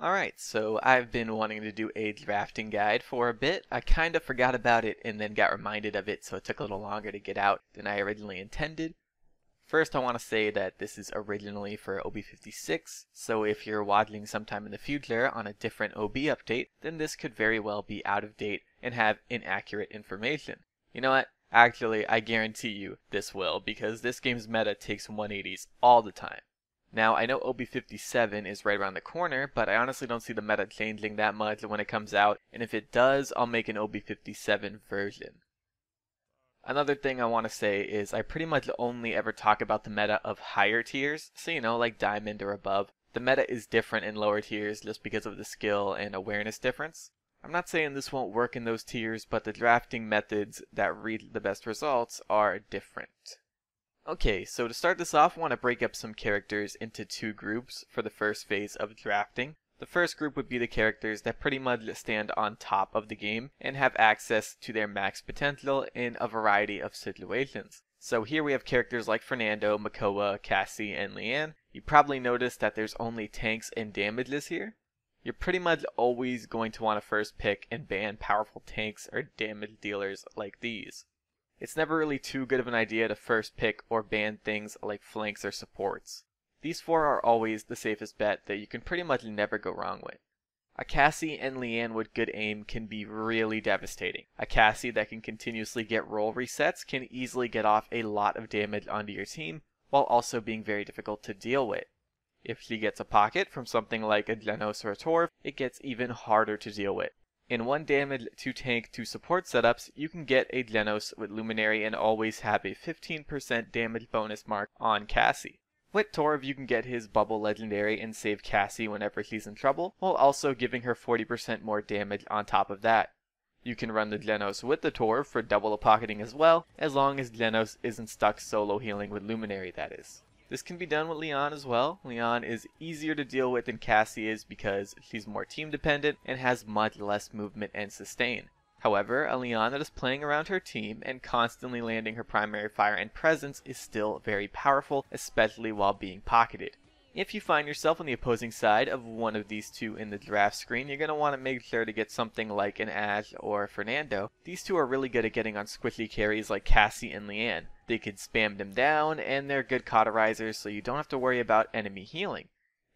Alright, so I've been wanting to do a drafting guide for a bit. I kind of forgot about it and then got reminded of it, so it took a little longer to get out than I originally intended. First, I want to say that this is originally for OB56, so if you're waddling sometime in the future on a different OB update, then this could very well be out of date and have inaccurate information. You know what? Actually, I guarantee you this will, because this game's meta takes 180s all the time. Now, I know OB57 is right around the corner, but I honestly don't see the meta changing that much when it comes out, and if it does, I'll make an OB57 version. Another thing I want to say is I pretty much only ever talk about the meta of higher tiers, so you know, like Diamond or above. The meta is different in lower tiers just because of the skill and awareness difference. I'm not saying this won't work in those tiers, but the drafting methods that read the best results are different. Okay, so to start this off, I want to break up some characters into two groups for the first phase of drafting. The first group would be the characters that pretty much stand on top of the game and have access to their max potential in a variety of situations. So here we have characters like Fernando, Makoa, Cassie, and Leanne. You probably noticed that there's only tanks and damages here. You're pretty much always going to want to first pick and ban powerful tanks or damage dealers like these. It's never really too good of an idea to first pick or ban things like flanks or supports. These four are always the safest bet that you can pretty much never go wrong with. A Cassie and Leanne with good aim can be really devastating. A Cassie that can continuously get roll resets can easily get off a lot of damage onto your team, while also being very difficult to deal with. If she gets a pocket from something like a Genos or a Torv, it gets even harder to deal with. In 1 damage, 2 tank, 2 support setups, you can get a Genos with Luminary and always have a 15% damage bonus mark on Cassie. With Torv, you can get his Bubble Legendary and save Cassie whenever she's in trouble, while also giving her 40% more damage on top of that. You can run the Genos with the Torv for double pocketing as well, as long as Genos isn't stuck solo healing with Luminary, that is. This can be done with Leon as well. Leon is easier to deal with than Cassie is because she's more team dependent and has much less movement and sustain. However, a Leon that is playing around her team and constantly landing her primary fire and presence is still very powerful, especially while being pocketed. If you find yourself on the opposing side of one of these two in the draft screen, you're going to want to make sure to get something like an Ash or Fernando. These two are really good at getting on squishy carries like Cassie and Leanne. They can spam them down, and they're good cauterizers, so you don't have to worry about enemy healing.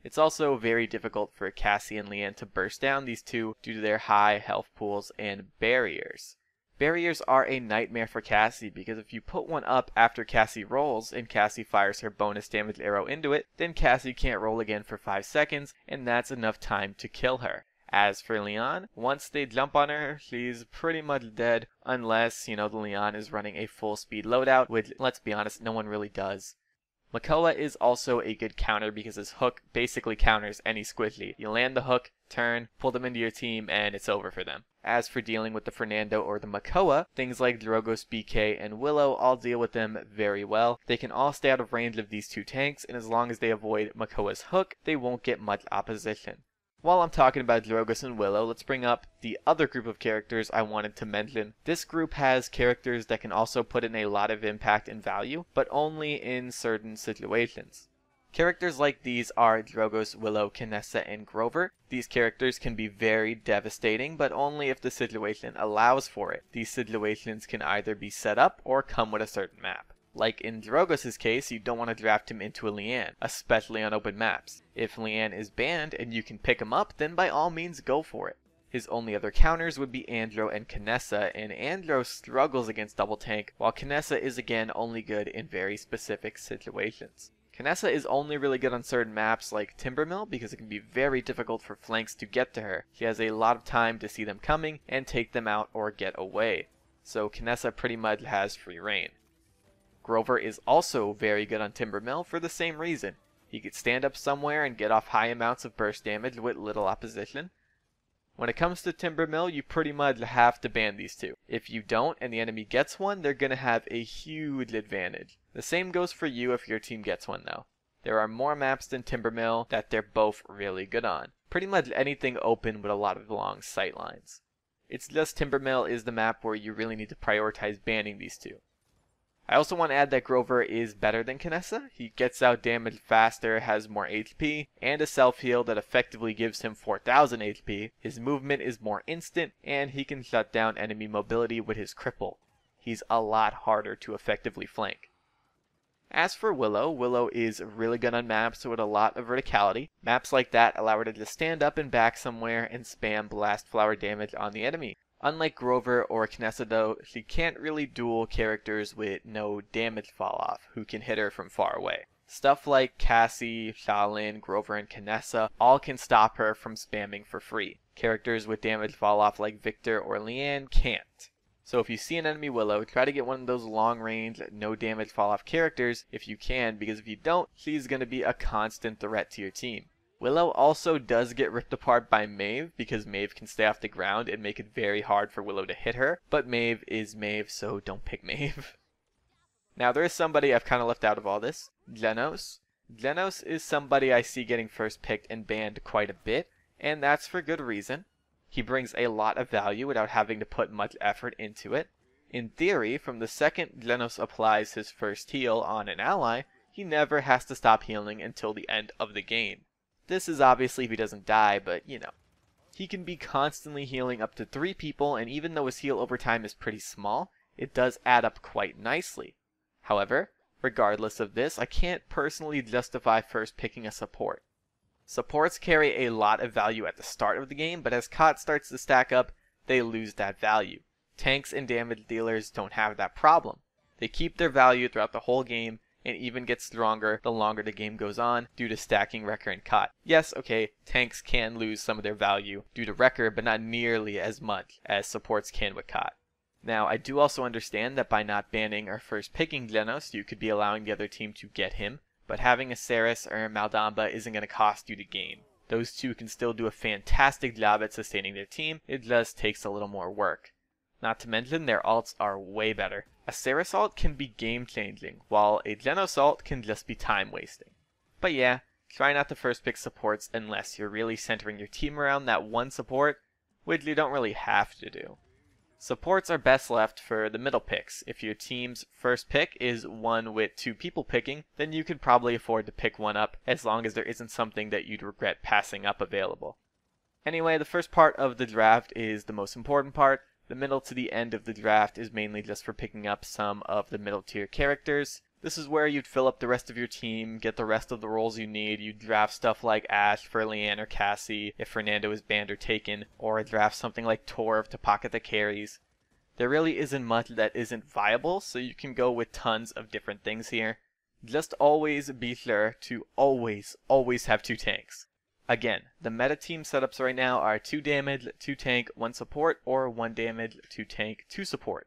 It's also very difficult for Cassie and Leanne to burst down these two due to their high health pools and barriers. Barriers are a nightmare for Cassie because if you put one up after Cassie rolls and Cassie fires her bonus damage arrow into it, then Cassie can't roll again for 5 seconds, and that's enough time to kill her. As for Leon, once they jump on her, she's pretty much dead unless, the Leon is running a full speed loadout, which, let's be honest, no one really does. Makoa is also a good counter because his hook basically counters any squishy. You land the hook, turn, pull them into your team, and it's over for them. As for dealing with the Fernando or the Makoa, things like Drogos, BK, and Willow all deal with them very well. They can all stay out of range of these two tanks, and as long as they avoid Makoa's hook, they won't get much opposition. While I'm talking about Drogos and Willow, let's bring up the other group of characters I wanted to mention. This group has characters that can also put in a lot of impact and value, but only in certain situations. Characters like these are Drogos, Willow, Kinessa, and Grover. These characters can be very devastating, but only if the situation allows for it. These situations can either be set up or come with a certain map. Like in Drogos' case, you don't want to draft him into a Leanne, especially on open maps. If Leanne is banned and you can pick him up, then by all means go for it. His only other counters would be Andro and Kinessa, and Andro struggles against double tank, while Kinessa is again only good in very specific situations. Kinessa is only really good on certain maps like Timbermill because it can be very difficult for flanks to get to her. She has a lot of time to see them coming and take them out or get away. So Kinessa pretty much has free reign. Grover is also very good on Timbermill for the same reason. He could stand up somewhere and get off high amounts of burst damage with little opposition. When it comes to Timbermill, you pretty much have to ban these two. If you don't and the enemy gets one, they're going to have a huge advantage. The same goes for you if your team gets one though. There are more maps than Timbermill that they're both really good on. Pretty much anything open with a lot of long sight lines. It's just Timbermill is the map where you really need to prioritize banning these two. I also want to add that Grover is better than Kinessa. He gets out damage faster, has more HP, and a self-heal that effectively gives him 4000 HP. His movement is more instant, and he can shut down enemy mobility with his cripple. He's a lot harder to effectively flank. As for Willow, Willow is really good on maps with a lot of verticality. Maps like that allow her to just stand up and back somewhere and spam blast flower damage on the enemy. Unlike Grover or Kinessa though, she can't really duel characters with no damage fall off who can hit her from far away. Stuff like Cassie, Shaolin, Grover, and Kinessa all can stop her from spamming for free. Characters with damage fall off like Victor or Leanne can't. So if you see an enemy Willow, try to get one of those long range, no damage fall off characters if you can, because if you don't, she's going to be a constant threat to your team. Willow also does get ripped apart by Maeve because Maeve can stay off the ground and make it very hard for Willow to hit her, but Maeve is Maeve, so don't pick Maeve. Now there is somebody I've kind of left out of all this, Glenos. Glenos is somebody I see getting first picked and banned quite a bit, and that's for good reason. He brings a lot of value without having to put much effort into it. In theory, from the second Glenos applies his first heal on an ally, he never has to stop healing until the end of the game. This is obviously if he doesn't die, but you know. He can be constantly healing up to 3 people, and even though his heal over time is pretty small, it does add up quite nicely. However, regardless of this, I can't personally justify first picking a support. Supports carry a lot of value at the start of the game, but as COD starts to stack up, they lose that value. Tanks and damage dealers don't have that problem. They keep their value throughout the whole game, and even get stronger the longer the game goes on due to stacking Wrecker and COD. Yes, okay, tanks can lose some of their value due to Wrecker, but not nearly as much as supports can with COD. Now, I do also understand that by not banning or first picking Glenos, you could be allowing the other team to get him, but having a Ceres or a Maldamba isn't going to cost you the game. Those two can still do a fantastic job at sustaining their team, it just takes a little more work. Not to mention, their alts are way better. A Ceres ult can be game-changing, while a Glenos ult can just be time-wasting. But yeah, try not to first pick supports unless you're really centering your team around that one support, which you don't really have to do. Supports are best left for the middle picks. If your team's first pick is one with 2 people picking, then you could probably afford to pick one up as long as there isn't something that you'd regret passing up available. Anyway, the first part of the draft is the most important part. The middle to the end of the draft is mainly just for picking up some of the middle tier characters. This is where you'd fill up the rest of your team, get the rest of the roles you need. You'd draft stuff like Ashe for Leanne or Cassie if Fernando is banned or taken, or draft something like Torv to pocket the carries. There really isn't much that isn't viable, so you can go with tons of different things here. Just always be sure to always have 2 tanks. Again, the meta team setups right now are 2 damage, 2 tank, 1 support, or 1 damage, 2 tank, 2 support.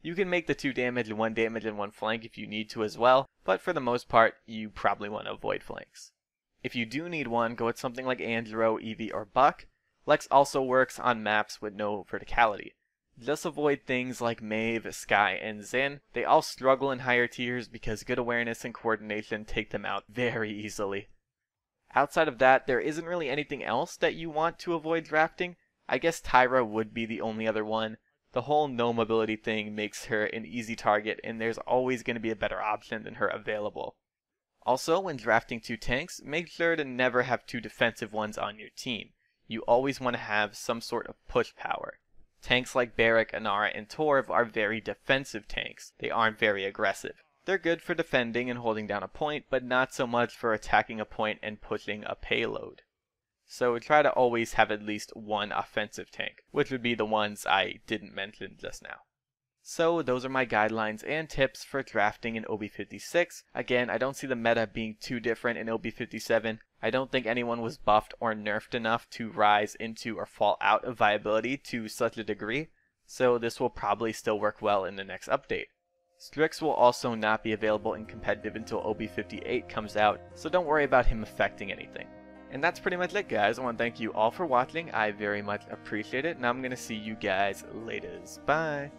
You can make the 2 damage, 1 damage, and 1 flank if you need to as well, but for the most part, you probably want to avoid flanks. If you do need one, go with something like Angelo, Eevee, or Buck. Lex also works on maps with no verticality. Just avoid things like Maeve, Skye, and Zen. They all struggle in higher tiers because good awareness and coordination take them out very easily. Outside of that, there isn't really anything else that you want to avoid drafting. I guess Tyra would be the only other one. The whole no mobility thing makes her an easy target, and there's always going to be a better option than her available. Also, when drafting 2 tanks, make sure to never have 2 defensive ones on your team. You always want to have some sort of push power. Tanks like Barrack, Inara, and Torv are very defensive tanks. They aren't very aggressive. They're good for defending and holding down a point, but not so much for attacking a point and pushing a payload. So try to always have at least 1 offensive tank, which would be the ones I didn't mention just now. So those are my guidelines and tips for drafting in OB56. Again, I don't see the meta being too different in OB57. I don't think anyone was buffed or nerfed enough to rise into or fall out of viability to such a degree, so this will probably still work well in the next update. Strix will also not be available in competitive until OB58 comes out, so don't worry about him affecting anything. And that's pretty much it, guys. I want to thank you all for watching. I very much appreciate it, and I'm going to see you guys later. Bye!